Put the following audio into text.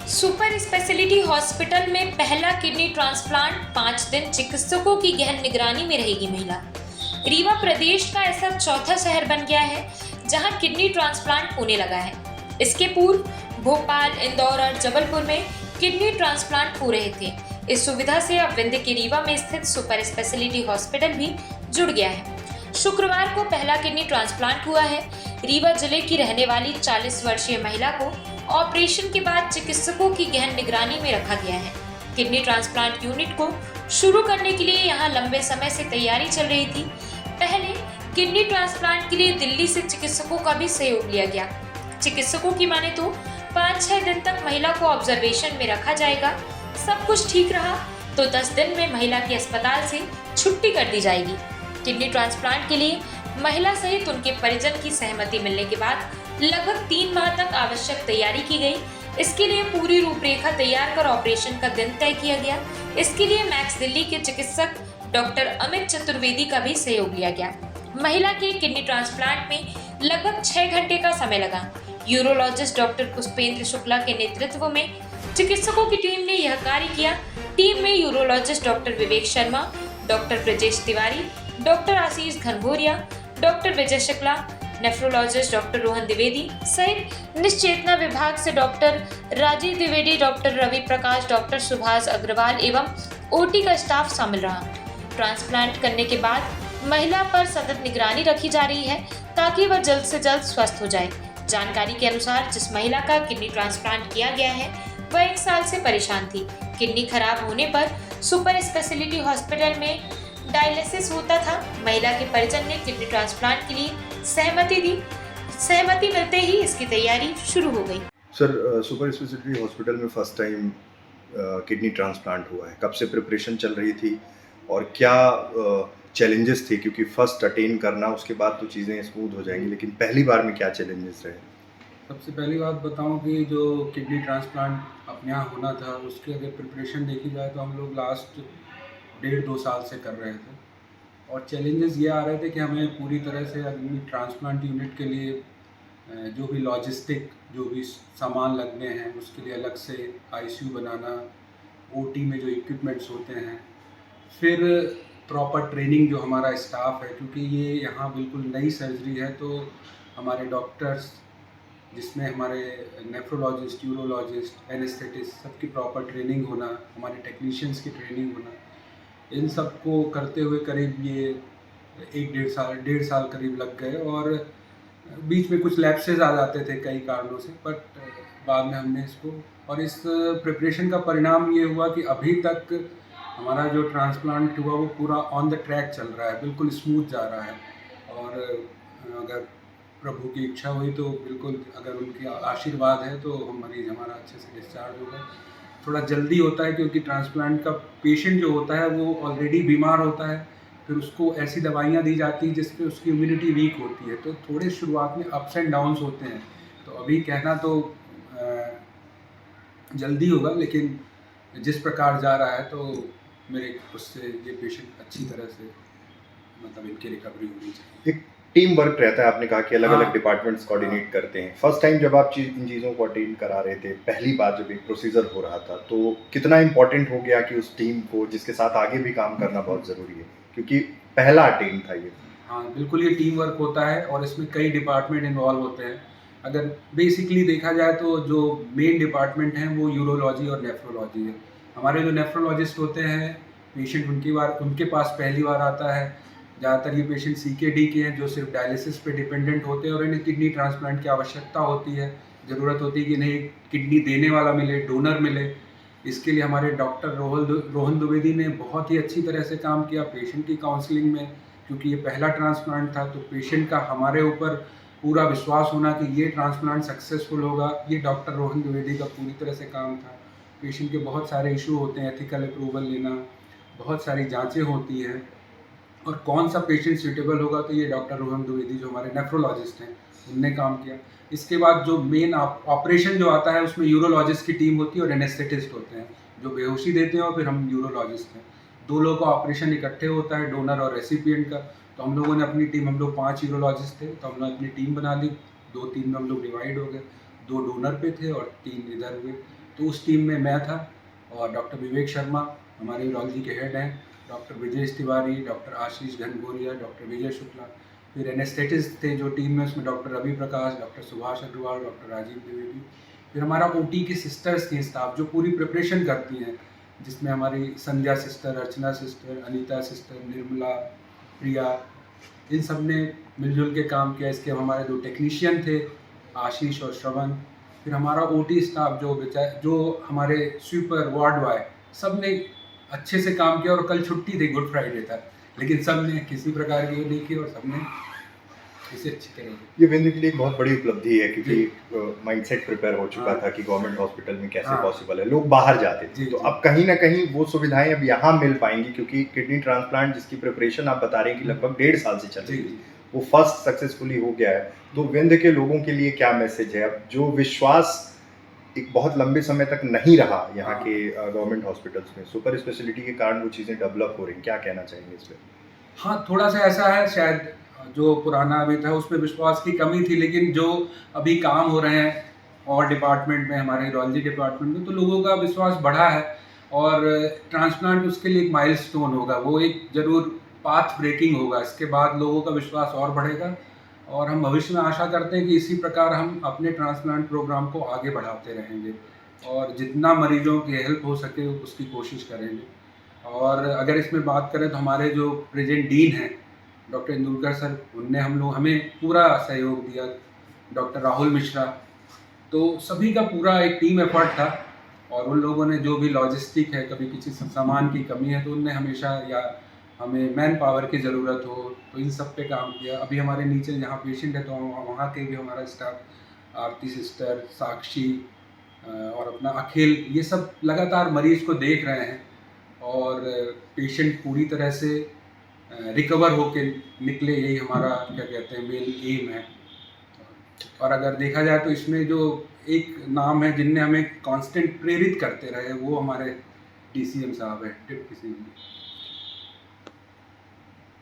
Super speciality hospital में पहला kidney transplant 5 दिन चिकित्सकों की गहन निगरानी में रहेगी महिला। रीवा प्रदेश का ऐसा चौथा शहर बन गया है जहां किडनी ट्रांसप्लांट होने लगा है। इसके पूर्व भोपाल, इंदौर और जबलपुर में किडनी ट्रांसप्लांट हो रहे थे। इस सुविधा से अब विंध्य के रीवा में स्थित सुपर स्पेशलिटी हॉस्पिटल भी जुड़ गया है। शुक्रवार को पहला किडनी ट्रांसप्लांट हुआ है। रीवा जिले की रहने वाली 40 वर्षीय महिला को ऑपरेशन के बाद चिकित्सकों की गहन निगरानी में रखा गया है। किडनी ट्रांसप्लांट यूनिट को शुरू करने के लिए यहां लंबे समय से तैयारी चल रही थी। पहले किडनी ट्रांसप्लांट के लिए दिल्ली से चिकित्सकों का भी सहयोग लिया गया। चिकित्सकों की माने तो 5-6 दिन तक महिला को ऑब्जर्वेशन में रखा जाएगा। सब कुछ ठीक रहा तो 10 दिन में महिला की अस्पताल से छुट्टी कर दी जाएगी। किडनी ट्रांसप्लांट के लिए महिला सहित उनके परिजन की सहमति मिलने के बाद लगभग 3 माह तक आवश्यक तैयारी की गई। इसके लिए पूरी रूपरेखा तैयार कर ऑपरेशन का दिन तय किया गया। इसके लिए मैक्स दिल्ली के चिकित्सक डॉक्टर अमित चतुर्वेदी का भी सहयोग लिया गया। महिला के किडनी ट्रांसप्लांट में लगभग 6 घंटे का समय लगा। यूरोलॉजिस्ट डॉक्टर पुष्पेंद्र शुक्ला के नेतृत्व में चिकित्सकों की टीम ने यह कार्य किया। टीम में urologist doctor Vivek Sharma, doctor Brajesh Tiwari, doctor आशीष Ghanghoriya, doctor Vijay Shukla, nephrologist doctor Rohan Dwivedi सहित निश्चेतना विभाग से doctor Rajiv Dwivedi, doctor Ravi Prakash, doctor Subhash Agarwal एवं ओटी का स्टाफ शामिल रहा। ट्रांसप्लांट करने के बाद महिला पर सतत निगरानी रखी जा रही है ताकि वह जल्द से जल्द स्वस्थ हो जाए। जानकारी के अनुसार जिस महिला का किडनी ट्रांसप्लांट किया गया है वह 1 साल से परेशान थी। किडनी खराब होने पर सुपर स्पेशलिटी हॉस्पिटल में डायलिसिस होता था। महिला के परिजन ने किडनी ट्रांसप्लांट के लिए सहमति दी। सहमति मिलते ही इसकी तैयारी शुरू हो गई। सर, सुपर स्पेशलिटी हॉस्पिटल में फर्स्ट टाइम किडनी ट्रांसप्लांट हुआ है। कब से प्रिपरेशन चल रही थी और क्या चैलेंजेस थे? क्योंकि फर्स्ट अटेन करना, उसके बाद तो चीज़ें स्मूथ हो जाएंगी, लेकिन पहली बार में क्या चैलेंजेस रहे? सबसे पहली बात बताऊं कि जो किडनी ट्रांसप्लांट अपने यहाँ होना था उसकी अगर प्रिपरेशन देखी जाए तो हम लोग लास्ट 1.5-2 साल से कर रहे थे। और चैलेंजेस ये आ रहे थे कि हमें पूरी तरह से अपनी ट्रांसप्लांट यूनिट के लिए जो भी लॉजिस्टिक, जो भी सामान लगने हैं उसके लिए अलग से आईसीयू बनाना, ओटी में जो इक्विपमेंट्स होते हैं, फिर प्रॉपर ट्रेनिंग जो हमारा स्टाफ है, क्योंकि ये यहाँ बिल्कुल नई सर्जरी है तो हमारे डॉक्टर्स, जिसमें हमारे नेफ्रोलॉजिस्ट, यूरोलॉजिस्ट, एनेस्थेटिस्ट, सबकी प्रॉपर ट्रेनिंग होना, हमारे टेक्नीशियंस की ट्रेनिंग होना, इन सब को करते हुए करीब ये 1-1.5 साल करीब लग गए। और बीच में कुछ लैप्सेस आ जाते थे कई कारणों से, बट बाद में हमने इसको, और इस प्रिपरेशन का परिणाम ये हुआ कि अभी तक हमारा जो ट्रांसप्लांट हुआ वो पूरा ऑन द ट्रैक चल रहा है, बिल्कुल स्मूथ जा रहा है। और अगर प्रभु की इच्छा हुई तो बिल्कुल, अगर उनकी आशीर्वाद है तो मरीज़ हमारा अच्छे से डिस्चार्ज होगा। थोड़ा जल्दी होता है क्योंकि ट्रांसप्लांट का पेशेंट जो होता है वो ऑलरेडी बीमार होता है, फिर उसको ऐसी दवाइयाँ दी जाती हैं जिससे उसकी इम्यूनिटी वीक होती है, तो थोड़े शुरुआत में अप्स एंड डाउन्स होते हैं। तो अभी कहना तो जल्दी होगा, लेकिन जिस प्रकार जा रहा है तो मेरे उससे ये पेशेंट अच्छी तरह से, मतलब इनकी रिकवरी होनी चाहिए। एक टीम वर्क रहता है, आपने कहा कि अलग अलग हाँ। डिपार्टमेंट्स कोऑर्डिनेट करते हैं। फर्स्ट टाइम जब आप इन चीज़ों को अटेंड करा रहे थे, पहली बार जब एक प्रोसीजर हो रहा था, तो कितना इम्पोर्टेंट हो गया कि उस टीम को, जिसके साथ आगे भी काम करना बहुत ज़रूरी है, क्योंकि पहला अटेंड था ये। हाँ, बिल्कुल ये टीम वर्क होता है और इसमें कई डिपार्टमेंट इन्वॉल्व होते हैं। अगर बेसिकली देखा जाए तो जो मेन डिपार्टमेंट हैं वो यूरोलॉजी और नेफ्रोलॉजी है। हमारे जो नेफ्रोलॉजिस्ट होते हैं, पेशेंट उनके पास पहली बार आता है। ज़्यादातर ये पेशेंट सीकेडी के हैं जो सिर्फ डायलिसिस पे डिपेंडेंट होते हैं और इन्हें किडनी ट्रांसप्लांट की आवश्यकता होती है। ज़रूरत होती है कि इन्हें किडनी देने वाला मिले, डोनर मिले। इसके लिए हमारे डॉक्टर रोहन द्विवेदी ने बहुत ही अच्छी तरह से काम किया पेशेंट की काउंसलिंग में, क्योंकि ये पहला ट्रांसप्लांट था तो पेशेंट का हमारे ऊपर पूरा विश्वास होना कि ये ट्रांसप्लांट सक्सेसफुल होगा, ये डॉक्टर रोहन द्विवेदी का पूरी तरह से काम था। पेशेंट के बहुत सारे इशू होते हैं, एथिकल अप्रूवल लेना, बहुत सारी जांचें होती हैं, और कौन सा पेशेंट सूटेबल होगा तो ये डॉक्टर रोहन द्विवेदी जो हमारे नेफ्रोलॉजिस्ट हैं उनने काम किया। इसके बाद जो मेन ऑपरेशन जो आता है उसमें यूरोलॉजिस्ट की टीम होती है और एनेस्थेटिस्ट होते हैं जो बेहोशी देते हैं, और फिर हम यूरोलॉजिस्ट हैं। 2 लोगों का ऑपरेशन इकट्ठे होता है, डोनर और रेसिपिएंट का। तो हम लोगों ने अपनी टीम, हम लोग 5 यूरोलॉजिस्ट थे तो हम लोग अपनी टीम बना ली, 2-3 में हम लोग डिवाइड हो गए, 2 डोनर पे थे और 3 इधर हुए। तो उस टीम में मैं था और डॉक्टर विवेक शर्मा हमारे यूरोलॉजी के हेड हैं, डॉक्टर विजय तिवारी, डॉक्टर आशीष घनघोरिया, डॉक्टर विजय शुक्ला, फिर एनेस्थेटिस्ट थे जो टीम में, उसमें doctor Ravi Prakash, doctor Subhash Agarwal, doctor Rajiv Dwivedi, फिर हमारा ओटी की सिस्टर्स थी स्टाफ जो पूरी प्रिपरेशन करती हैं, जिसमें हमारी संध्या सिस्टर, अर्चना सिस्टर, अनीता सिस्टर, निर्मला, प्रिया, इन सब ने मिलजुल के काम किया। इसके हमारे 2 टेक्नीशियन थे, आशीष और श्रवण, फिर हमारा ओटी स्टाफ जो हमारे स्वीपर, वार्ड बॉय, सब ने अच्छे से काम किया। और कल छुट्टी थी, गुड फ्राइडे था, लेकिन सब ने किसी प्रकार की नहीं की और सब ने इसे अच्छी तरह से। ये विंध्य के लिए एक बहुत बड़ी उपलब्धि है क्योंकि माइंडसेट प्रिपेयर हो चुका था कि गवर्नमेंट हॉस्पिटल में कैसे पॉसिबल है, लोग बाहर जाते थे, तो अब कहीं ना कहीं वो सुविधाएं अब यहाँ मिल पाएंगी क्योंकि किडनी ट्रांसप्लांट जिसकी प्रिपरेशन आप बता रहे हैं कि लगभग 1.5 साल से चल रही है, वो फर्स्ट सक्सेसफुली हो गया है। तो विंध्य के लोगों के लिए क्या मैसेज है? अब जो विश्वास एक बहुत लंबे समय तक नहीं रहा यहाँ के गवर्नमेंट हॉस्पिटल्स में, सुपर स्पेशलिटी के कारण वो चीज़ें डेवलप हो रही हैं, क्या कहना चाहेंगे इस पर? हाँ, थोड़ा सा ऐसा है, शायद जो पुराना अभी था उसमें विश्वास की कमी थी, लेकिन जो अभी काम हो रहे हैं और डिपार्टमेंट में, हमारे यूरोलॉजी डिपार्टमेंट में, तो लोगों का विश्वास बढ़ा है। और ट्रांसप्लांट उसके लिए एक माइलस्टोन होगा, वो एक ज़रूर पाथ ब्रेकिंग होगा। इसके बाद लोगों का विश्वास और बढ़ेगा और हम भविष्य में आशा करते हैं कि इसी प्रकार हम अपने ट्रांसप्लांट प्रोग्राम को आगे बढ़ाते रहेंगे और जितना मरीजों की हेल्प हो सके उसकी कोशिश करेंगे। और अगर इसमें बात करें तो हमारे जो प्रेजेंट डीन हैं डॉक्टर इंदुलकर सर, उनने हमें पूरा सहयोग दिया, डॉक्टर राहुल मिश्रा, तो सभी का पूरा एक टीम एफर्ट था। और उन लोगों ने जो भी लॉजिस्टिक है, कभी किसी सामान की कमी है तो उनने हमेशा, या हमें मैन पावर की ज़रूरत हो तो इन सब पे काम किया। अभी हमारे नीचे जहाँ पेशेंट है तो वहाँ के भी हमारा स्टाफ, आरती सिस्टर, साक्षी और अपना अखिल, ये सब लगातार मरीज़ को देख रहे हैं और पेशेंट पूरी तरह से रिकवर होके निकले, यही हमारा क्या कहते हैं मेन एम है। और अगर देखा जाए तो इसमें जो एक नाम है जिनने हमें कांस्टेंट प्रेरित करते रहे, वो हमारे DCM साहब है, डिप्टी CM।